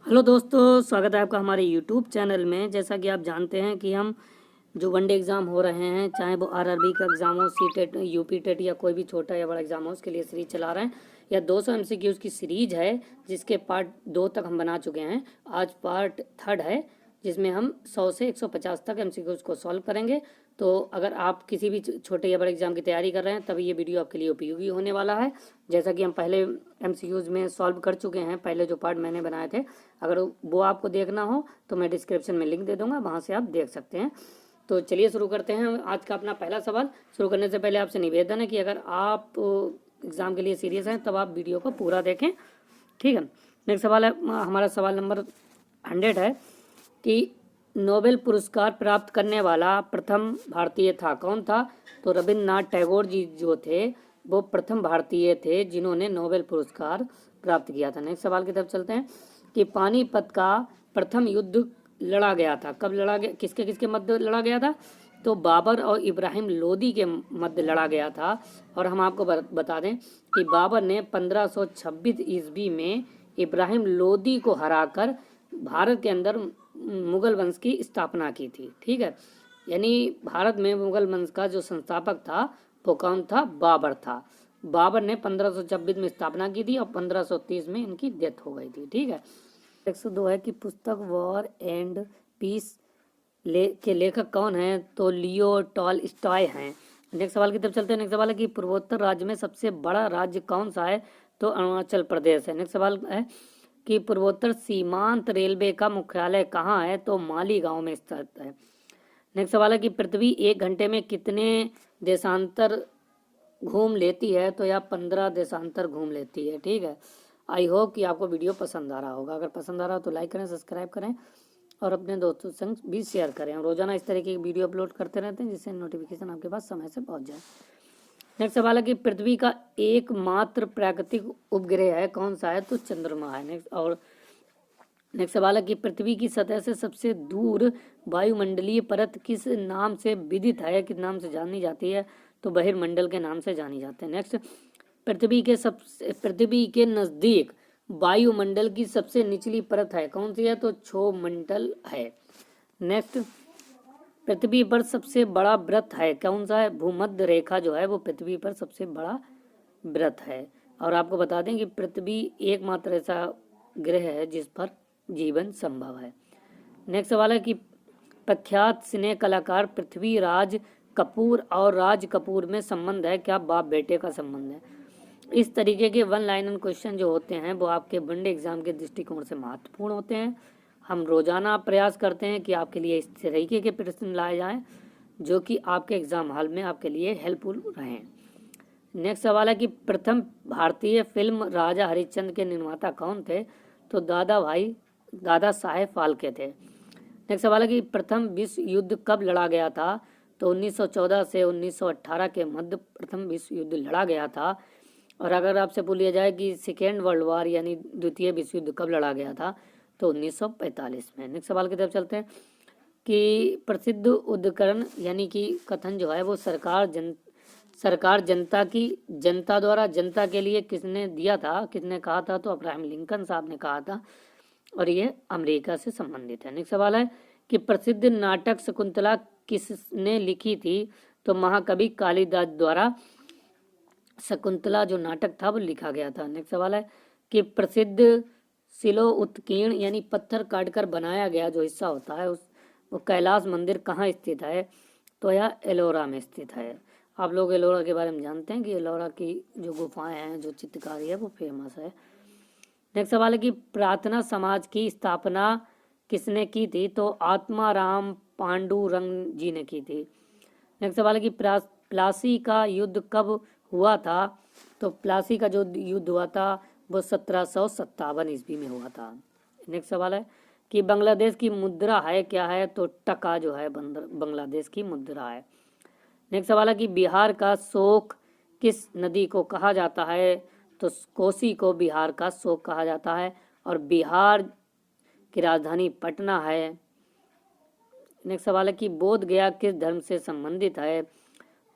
Hello दोस्तों, स्वागत है आपका हमारे यूट्यूब चैनल में। जैसा कि आप जानते हैं कि हम जो वनडे एग्ज़ाम हो रहे हैं, चाहे वो आरआरबी का एग्ज़ाम हो, सी टेट, यूपी टेट या कोई भी छोटा या बड़ा एग्ज़ाम हो, उसके लिए सीरीज चला रहे हैं। यह 200 एमसीक्यूज़ की सीरीज है, जिसके पार्ट 2 तक हम बना चुके हैं। आज पार्ट 3 है, जिसमें हम 100 से 150 तक एमसीक्यूज़ को सॉल्व करेंगे। तो अगर आप किसी भी छोटे या बड़े एग्ज़ाम की तैयारी कर रहे हैं, तभी ये वीडियो आपके लिए उपयोगी होने वाला है। जैसा कि हम पहले एमसीक्यूज़ में सॉल्व कर चुके हैं, पहले जो पार्ट मैंने बनाए थे, अगर वो आपको देखना हो तो मैं डिस्क्रिप्शन में लिंक दे दूंगा, वहाँ से आप देख सकते हैं। तो चलिए शुरू करते हैं आज का अपना पहला सवाल। शुरू करने से पहले आपसे निवेदन है कि अगर आप एग्ज़ाम के लिए सीरियस हैं तब आप वीडियो को पूरा देखें, ठीक है। नेक्स्ट सवाल है, हमारा सवाल नंबर 100 है कि नोबेल पुरस्कार प्राप्त करने वाला प्रथम भारतीय था, कौन था? तो रविन्द्रनाथ टैगोर जी जो थे वो प्रथम भारतीय थे जिन्होंने नोबेल पुरस्कार प्राप्त किया था। नेक्स्ट सवाल की तरफ चलते हैं कि पानीपत का प्रथम युद्ध लड़ा गया था, कब लड़ा गया, किसके किसके मध्य लड़ा गया था? तो बाबर और इब्राहिम लोदी के मध्य लड़ा गया था। और हम आपको बता दें कि बाबर ने 1526 ईस्वी में इब्राहिम लोदी को हराकर भारत के अंदर मुगल वंश की स्थापना की थी, ठीक है। यानी भारत में मुगल वंश का जो संस्थापक था वो कौन था? बाबर था। बाबर ने 1526 में स्थापना की थी और 1530 में इनकी डेथ हो गई थी, ठीक है। 102 है कि पुस्तक वॉर एंड पीस के लेखक कौन हैं? तो लियो टॉलस्टॉय हैं। नेक्स्ट सवाल की तरफ चलते हैं। नेक्स्ट सवाल है कि पूर्वोत्तर राज्य में सबसे बड़ा राज्य कौन सा है? तो अरुणाचल प्रदेश है। नेक्स्ट सवाल है कि पूर्वोत्तर सीमांत रेलवे का मुख्यालय कहाँ है? तो मालीगांव में स्थित है। नेक्स्ट सवाल है कि पृथ्वी 1 घंटे में कितने देशांतर घूम लेती है? तो यह 15 देशांतर घूम लेती है, ठीक है। आई होप कि आपको वीडियो पसंद आ रहा होगा। अगर पसंद आ रहा हो तो लाइक करें, सब्सक्राइब करें और अपने दोस्तों संग भी शेयर करें। हम रोजाना इस तरीके की वीडियो अपलोड करते रहते हैं, जिससे नोटिफिकेशन आपके पास समय से पहुंच जाए। नेक्स्ट सवाल है कि पृथ्वी का एकमात्र प्राकृतिक उपग्रह है, कौन सा है? तो चंद्रमा है। नेक्स्ट सवाल है कि पृथ्वी की सतह से सबसे दूर वायुमंडलीय परत किस नाम से विदित है, किस नाम से जानी जाती है? तो बहिर्मंडल के नाम से जानी जाती है। नेक्स्ट, पृथ्वी के नजदीक वायुमंडल की सबसे निचली परत है, कौन सी है? तो क्षोभमंडल है। नेक्स्ट, पृथ्वी पर सबसे बड़ा वृत्त है, कौन सा है? भूमध्य रेखा जो है वो पृथ्वी पर सबसे बड़ा वृत्त है। और आपको बता दें कि पृथ्वी एकमात्र ऐसा ग्रह है जिस पर जीवन संभव है। नेक्स्ट सवाल है कि प्रख्यात सिने कलाकार पृथ्वीराज कपूर और राज कपूर में संबंध है, क्या बाप बेटे का संबंध है? इस तरीके के वन लाइनर क्वेश्चन जो होते हैं वो आपके वनडे एग्जाम के दृष्टिकोण से महत्वपूर्ण होते हैं। हम रोजाना प्रयास करते हैं कि आपके लिए इस तरीके के प्रश्न लाए जाएं जो कि आपके एग्जाम हॉल में आपके लिए हेल्पफुल रहें। नेक्स्ट सवाल है कि प्रथम भारतीय फिल्म राजा हरिश्चंद्र के निर्माता कौन थे? तो दादा साहेब फाल्के थे। नेक्स्ट सवाल है कि प्रथम विश्व युद्ध कब लड़ा गया था? तो 1914 से 1918 के मध्य प्रथम विश्व युद्ध लड़ा गया था। और अगर आपसे पूछा जाए कि सेकेंड वर्ल्ड वार यानी द्वितीय विश्व युद्ध कब लड़ा गया था? तो 1945 में। नेक्स्ट सवाल की तरफ चलते हैं कि प्रसिद्ध उद्धरण यानी कि कथन जो है वो सरकार जनता द्वारा जनता के लिए किसने दिया था, किसने कहा था? तो अब्राहम लिंकन साहब ने कहा था और ये अमेरिका से संबंधित है। नेक्स्ट सवाल है कि प्रसिद्ध नाटक शकुंतला किसने लिखी थी? तो महाकवि कालिदास द्वारा शकुंतला जो नाटक था वो लिखा गया था। नेक्स्ट सवाल है कि प्रसिद्ध शिलो उत्कीर्ण यानी पत्थर काटकर बनाया गया जो हिस्सा होता है उस वो कैलाश मंदिर कहाँ स्थित है? तो यह एलोरा में स्थित है। आप लोग एलोरा के बारे में जानते हैं कि एलोरा की जो गुफाएं हैं, जो चित्रकारी है वो फेमस है। नेक्स्ट सवाल है कि प्रार्थना समाज की स्थापना किसने की थी? तो आत्माराम पांडुरंग जी ने की थी। नेक्स्ट सवाल है कि प्लासी का युद्ध कब हुआ था? तो प्लासी का जो युद्ध हुआ था वो 1757 ईस्वी में हुआ था। नेक्स्ट सवाल है कि बांग्लादेश की मुद्रा है, क्या है? तो टका जो है बांग्लादेश की मुद्रा है। नेक्स्ट सवाल है कि बिहार का शोक किस नदी को कहा जाता है? तो कोसी को बिहार का शोक कहा जाता है। और बिहार की राजधानी पटना है। नेक्स्ट सवाल है कि बोध गया किस धर्म से संबंधित है?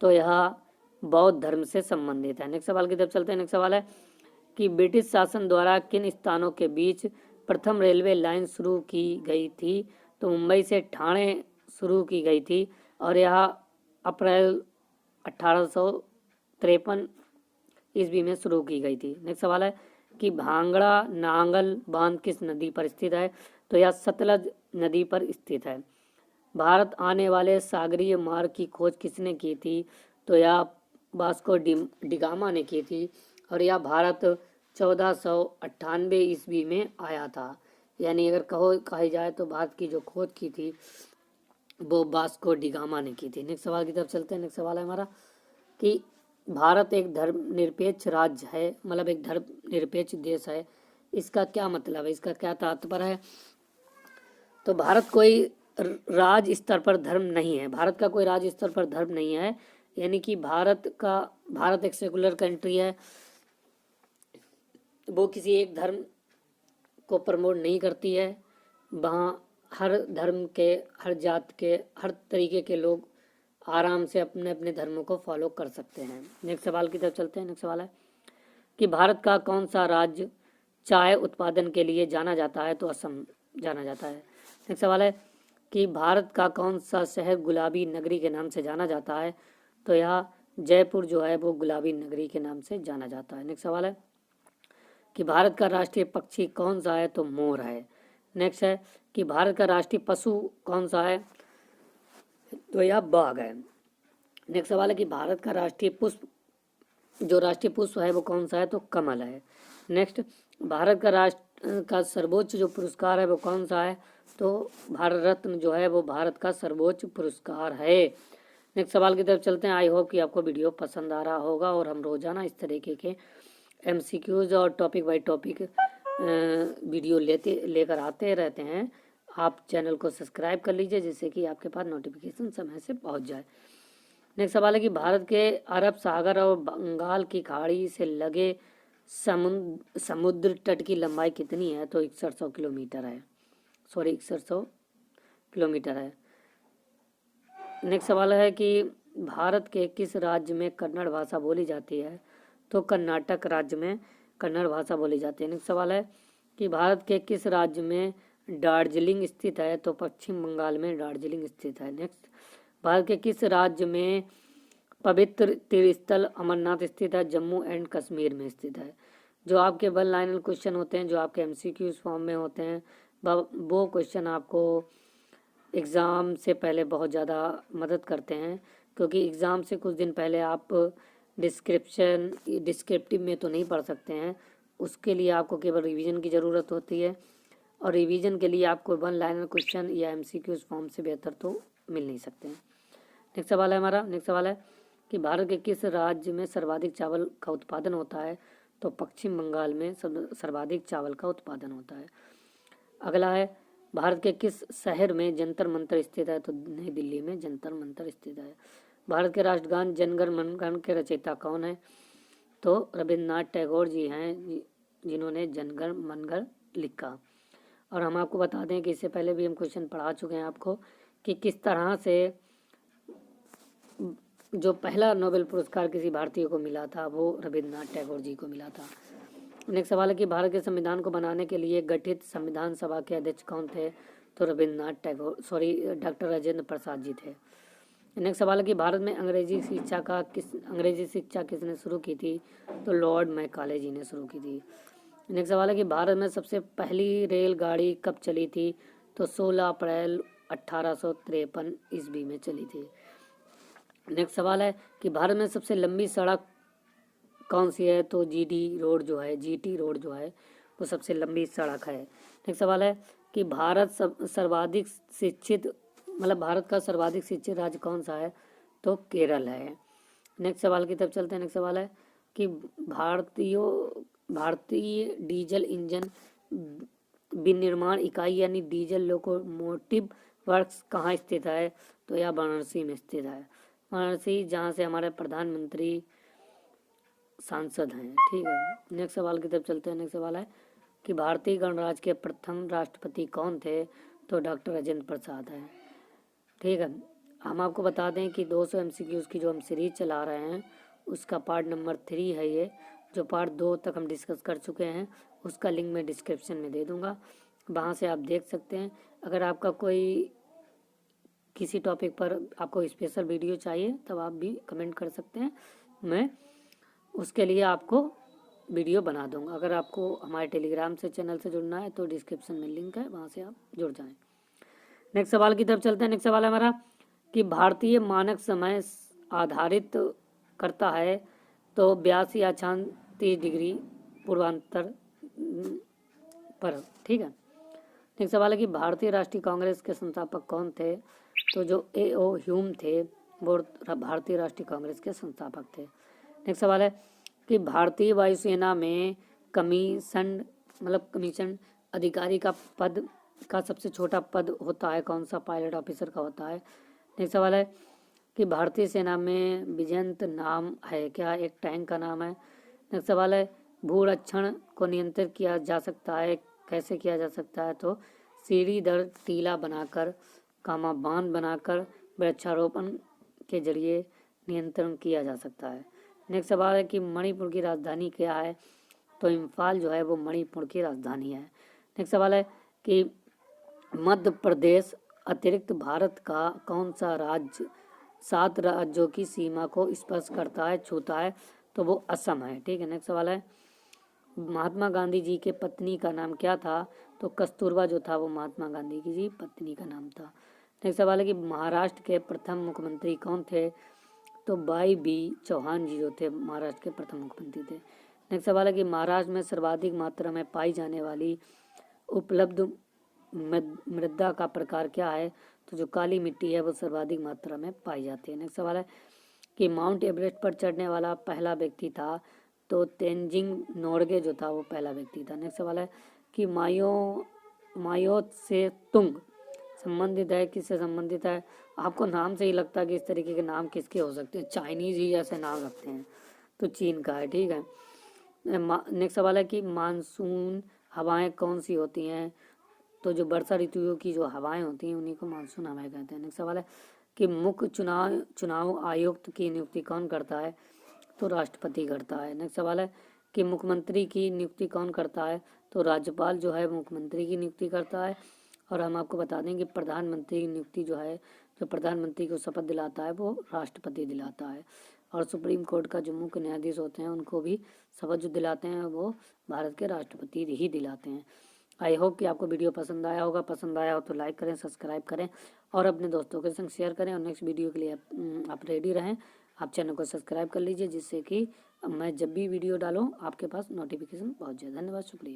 तो यह बौद्ध धर्म से संबंधित है। नेक्स्ट सवाल की तरफ चलते हैं। नेक्स्ट सवाल है कि ब्रिटिश शासन द्वारा किन स्थानों के बीच प्रथम रेलवे लाइन शुरू की गई थी? तो मुंबई से ठाणे शुरू की गई थी और यह अप्रैल 1853 ईस्वी में शुरू की गई थी। नेक्स्ट सवाल है कि भांगड़ा नांगल बांध किस नदी पर स्थित है? तो यह सतलज नदी पर स्थित है। भारत आने वाले सागरीय मार्ग की खोज किसने की थी? तो यह वास्को डिगामा ने की थी और यह भारत 1498 ईस्वी में आया था। यानी अगर कही जाए तो भारत की जो खोज की थी वो वास्को डिगामा ने की थी। नेक्स्ट सवाल की तरफ चलते हैं। नेक्स्ट सवाल है हमारा कि भारत एक धर्मनिरपेक्ष राज्य है, मतलब एक धर्मनिरपेक्ष देश है। इसका क्या मतलब है, इसका क्या तात्पर्य है? तो भारत कोई राज्य स्तर पर धर्म नहीं है, भारत का कोई राज्य स्तर पर धर्म नहीं है। यानी कि भारत एक सेकुलर कंट्री है, वो किसी एक धर्म को प्रमोट नहीं करती है। वहाँ हर धर्म के, हर जात के, हर तरीके के लोग आराम से अपने अपने धर्मों को फॉलो कर सकते हैं। नेक्स्ट सवाल की तरफ चलते हैं। नेक्स्ट सवाल है कि भारत का कौन सा राज्य चाय उत्पादन के लिए जाना जाता है? तो असम जाना जाता है। नेक्स्ट सवाल है कि भारत का कौन सा शहर गुलाबी नगरी के नाम से जाना जाता है? तो यह जयपुर जो है वो गुलाबी नगरी के नाम से जाना जाता है। नेक्स्ट सवाल है कि भारत का राष्ट्रीय पक्षी कौन सा है? तो मोर है। नेक्स्ट है कि भारत का राष्ट्रीय पशु कौन सा है? तो यह बाघ है। नेक्स्ट सवाल है कि भारत का राष्ट्रीय पुष्प, जो राष्ट्रीय पुष्प है वो कौन सा है? तो कमल है। नेक्स्ट, भारत का राष्ट्र का सर्वोच्च जो पुरस्कार है वो कौन सा है? तो भारत रत्न जो है वो भारत का सर्वोच्च पुरस्कार है। नेक्स्ट सवाल की तरफ चलते हैं। आई होप कि आपको वीडियो पसंद आ रहा होगा और हम रोजाना इस तरीके के MCQs और टॉपिक बाय टॉपिक वीडियो लेकर आते रहते हैं। आप चैनल को सब्सक्राइब कर लीजिए जिससे कि आपके पास नोटिफिकेशन समय से पहुंच जाए। नेक्स्ट सवाल है कि भारत के अरब सागर और बंगाल की खाड़ी से लगे समुद्र तट की लंबाई कितनी है? तो 6100 किलोमीटर है। 6100 किलोमीटर है। नेक्स्ट सवाल है कि भारत के किस राज्य में कन्नड़ भाषा बोली जाती है? तो कर्नाटक राज्य में कन्नड़ भाषा बोली जाती है। नेक्स्ट सवाल है कि भारत के किस राज्य में दार्जिलिंग स्थित है? तो पश्चिम बंगाल में दार्जिलिंग स्थित है। नेक्स्ट, भारत के किस राज्य में पवित्र तीर्थस्थल अमरनाथ स्थित है? जम्मू एंड कश्मीर में स्थित है। जो आपके वन लाइनर क्वेश्चन होते हैं, जो आपके MCQs फॉर्म में होते हैं, वो क्वेश्चन आपको एग्ज़ाम से पहले बहुत ज़्यादा मदद करते हैं, क्योंकि एग्ज़ाम से कुछ दिन पहले आप डिस्क्रिप्टिव में तो नहीं पढ़ सकते हैं। उसके लिए आपको केवल रिवीजन की ज़रूरत होती है और रिवीजन के लिए आपको वन लाइनर क्वेश्चन या MCQs फॉर्म से बेहतर तो मिल नहीं सकते हैं। नेक्स्ट सवाल है हमारा। नेक्स्ट सवाल है कि भारत के किस राज्य में सर्वाधिक चावल का उत्पादन होता है? तो पश्चिम बंगाल में सर्वाधिक चावल का उत्पादन होता है। अगला है भारत के किस शहर में जंतर मंतर स्थित है? तो नई दिल्ली में जंतर मंतर स्थित है। भारत के राष्ट्रगान जनगण मनगण के रचयिता कौन है? तो रविन्द्रनाथ टैगोर जी हैं, जिन्होंने जनगण मनगण लिखा। और हम आपको बता दें कि इससे पहले भी हम क्वेश्चन पढ़ा चुके हैं आपको कि किस तरह से जो पहला नोबेल पुरस्कार किसी भारतीय को मिला था वो रविन्द्रनाथ टैगोर जी को मिला था। नेक्स्ट सवाल है कि भारत के संविधान को बनाने के लिए गठित संविधान सभा के अध्यक्ष कौन थे? तो डॉक्टर राजेंद्र प्रसाद जी थे। नेक्स्ट सवाल है कि भारत में अंग्रेजी शिक्षा किसने शुरू की थी? तो लॉर्ड मैकाले जी ने शुरू की थी। नेक्स्ट सवाल है कि भारत में सबसे पहली रेलगाड़ी कब चली थी? तो 16 अप्रैल 1853 ईस्वी में चली थी। नेक्स्ट सवाल है कि भारत में सबसे लंबी सड़क कौन सी है? तो GT रोड जो है वो सबसे लंबी सड़क है। नेक्स्ट सवाल है कि भारत का सर्वाधिक शिक्षित राज्य कौन सा है? तो केरल है। नेक्स्ट सवाल की तरफ चलते हैं। नेक्स्ट सवाल है कि भारतीय डीजल इंजन विनिर्माण इकाई यानी डीजल लोकोमोटिव वर्क्स कहाँ स्थित है? तो यह वाराणसी में स्थित है। वाराणसी, जहाँ से हमारे प्रधानमंत्री सांसद हैं। ठीक है। नेक्स्ट सवाल की तरफ चलते हैं। नेक्स्ट सवाल है कि भारतीय गणराज्य के प्रथम राष्ट्रपति कौन थे? तो डॉक्टर राजेंद्र प्रसाद हैं। ठीक है। हम आपको बता दें कि 200 MCQs की जो हम सीरीज चला रहे हैं उसका पार्ट नंबर 3 है ये, जो पार्ट 2 तक हम डिस्कस कर चुके हैं। उसका लिंक मैं डिस्क्रिप्शन में दे दूँगा। वहाँ से आप देख सकते हैं। अगर आपका कोई किसी टॉपिक पर आपको स्पेशल वीडियो चाहिए तब आप भी कमेंट कर सकते हैं, मैं उसके लिए आपको वीडियो बना दूंगा। अगर आपको हमारे टेलीग्राम से चैनल से जुड़ना है तो डिस्क्रिप्शन में लिंक है, वहाँ से आप जुड़ जाएं। नेक्स्ट सवाल की तरफ चलते हैं। नेक्स्ट सवाल है हमारा कि भारतीय मानक समय आधारित करता है तो 82 या 36 डिग्री पूर्वांतर पर, ठीक है। नेक्स्ट सवाल है कि भारतीय राष्ट्रीय कांग्रेस के संस्थापक कौन थे? तो जो A.O. ह्यूम थे वो भारतीय राष्ट्रीय कांग्रेस के संस्थापक थे। नेक्स्ट सवाल है कि भारतीय वायुसेना में कमीशन अधिकारी का पद का सबसे छोटा पद होता है कौन सा? पायलट ऑफिसर का होता है। नेक्स्ट सवाल है कि भारतीय सेना में विजयंत नाम है क्या? एक टैंक का नाम है। नेक्स्ट सवाल है भूरक्षण को नियंत्रित किया जा सकता है, कैसे किया जा सकता है? तो सीढ़ीदार टीला बनाकर, बांध बनाकर, वृक्षारोपण के जरिए नियंत्रण किया जा सकता है। नेक्स्ट सवाल है कि मणिपुर की राजधानी क्या है? तो इम्फाल जो है वो मणिपुर की राजधानी है। नेक्स्ट सवाल है कि मध्य प्रदेश अतिरिक्त भारत का कौन सा राज्य 7 राज्यों की सीमा को स्पर्श करता है, छूता है? तो वो असम है, ठीक है। नेक्स्ट सवाल है महात्मा गांधी जी के पत्नी का नाम क्या था? तो कस्तूरबा जो था वो महात्मा गांधी की जी पत्नी का नाम था। नेक्स्ट सवाल है कि महाराष्ट्र के प्रथम मुख्यमंत्री कौन थे? तो भाई बी चौहान जी जो थे महाराष्ट्र के प्रथम मुख्यमंत्री थे। नेक्स्ट सवाल है कि महाराष्ट्र में सर्वाधिक मात्रा में पाई जाने वाली उपलब्ध मृदा का प्रकार क्या है? तो जो काली मिट्टी है वो सर्वाधिक मात्रा में पाई जाती है। नेक्स्ट सवाल है कि माउंट एवरेस्ट पर चढ़ने वाला पहला व्यक्ति था? तो तेंजिंग नोर्गे जो था वो पहला व्यक्ति था। नेक्स्ट सवाल है कि मायो से तुंग संबंधित है, किससे संबंधित है? आपको नाम से ही लगता है कि इस तरीके के नाम किसके हो सकते हैं, चाइनीज ही जैसे नाम रखते हैं, तो चीन का है, ठीक है। नेक्स्ट सवाल है कि मानसून हवाएं कौन सी होती हैं? तो जो वर्षा ऋतुओं की जो हवाएं होती हैं उन्हीं को मानसून हवाएं कहते हैं। नेक्स्ट सवाल है कि मुख्य चुनाव आयुक्त की नियुक्ति कौन करता है? तो राष्ट्रपति करता है। नेक्स्ट सवाल है कि मुख्यमंत्री की नियुक्ति कौन करता है? तो राज्यपाल जो है मुख्यमंत्री की नियुक्ति करता है। और हम आपको बता दें कि प्रधानमंत्री की नियुक्ति जो है, जो प्रधानमंत्री को शपथ दिलाता है वो राष्ट्रपति दिलाता है। और सुप्रीम कोर्ट का जो मुख्य न्यायाधीश होते हैं उनको भी शपथ जो दिलाते हैं वो भारत के राष्ट्रपति ही दिलाते हैं। आई होप कि आपको वीडियो पसंद आया होगा। पसंद आया हो तो लाइक करें, सब्सक्राइब करें और अपने दोस्तों के संग शेयर करें। और नेक्स्ट वीडियो के लिए आप रेडी रहें। आप चैनल को सब्सक्राइब कर लीजिए जिससे कि मैं जब भी वीडियो डालूँ आपके पास नोटिफिकेशन पहुँच जाए। धन्यवाद, शुक्रिया।